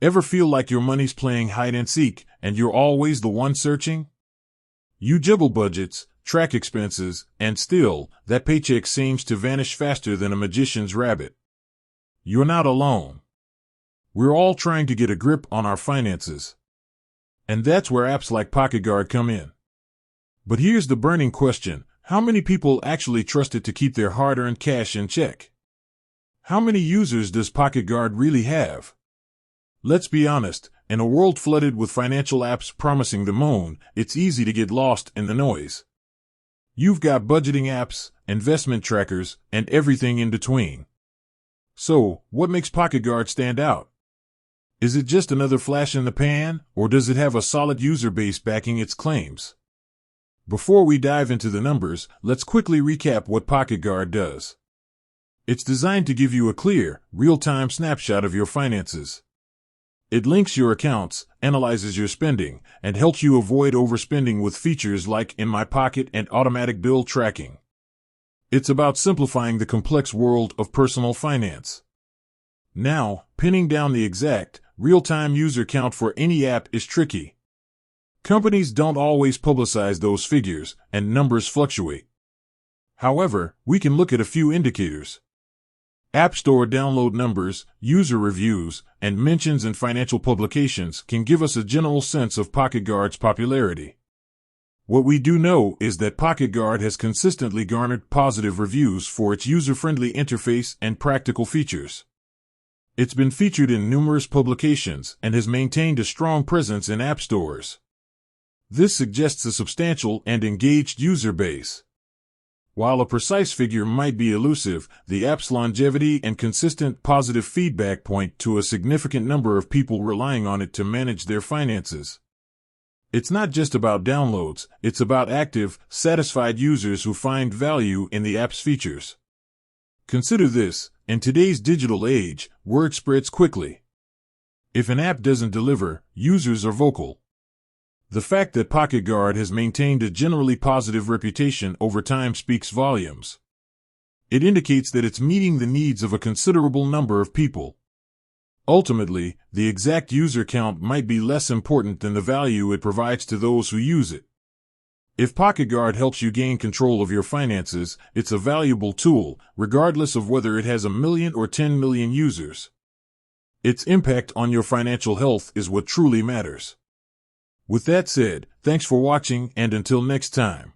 Ever feel like your money's playing hide and seek, and you're always the one searching? You juggle budgets, track expenses, and still, that paycheck seems to vanish faster than a magician's rabbit. You're not alone. We're all trying to get a grip on our finances. And that's where apps like PocketGuard come in. But here's the burning question: how many people actually trust it to keep their hard-earned cash in check? How many users does PocketGuard really have? Let's be honest, in a world flooded with financial apps promising the moon, it's easy to get lost in the noise. You've got budgeting apps, investment trackers, and everything in between. So, what makes PocketGuard stand out? Is it just another flash in the pan, or does it have a solid user base backing its claims? Before we dive into the numbers, let's quickly recap what PocketGuard does. It's designed to give you a clear, real-time snapshot of your finances. It links your accounts, analyzes your spending, and helps you avoid overspending with features like In My Pocket and automatic bill tracking. It's about simplifying the complex world of personal finance. Now, pinning down the exact, real-time user count for any app is tricky. Companies don't always publicize those figures, and numbers fluctuate. However, we can look at a few indicators. App Store download numbers, user reviews, and mentions in financial publications can give us a general sense of PocketGuard's popularity. What we do know is that PocketGuard has consistently garnered positive reviews for its user-friendly interface and practical features. It's been featured in numerous publications and has maintained a strong presence in app stores. This suggests a substantial and engaged user base. While a precise figure might be elusive, the app's longevity and consistent positive feedback point to a significant number of people relying on it to manage their finances. It's not just about downloads, it's about active, satisfied users who find value in the app's features. Consider this: in today's digital age, word spreads quickly. If an app doesn't deliver, users are vocal. The fact that PocketGuard has maintained a generally positive reputation over time speaks volumes. It indicates that it's meeting the needs of a considerable number of people. Ultimately, the exact user count might be less important than the value it provides to those who use it. If PocketGuard helps you gain control of your finances, it's a valuable tool, regardless of whether it has 1 million or 10 million users. Its impact on your financial health is what truly matters. With that said, thanks for watching, and until next time.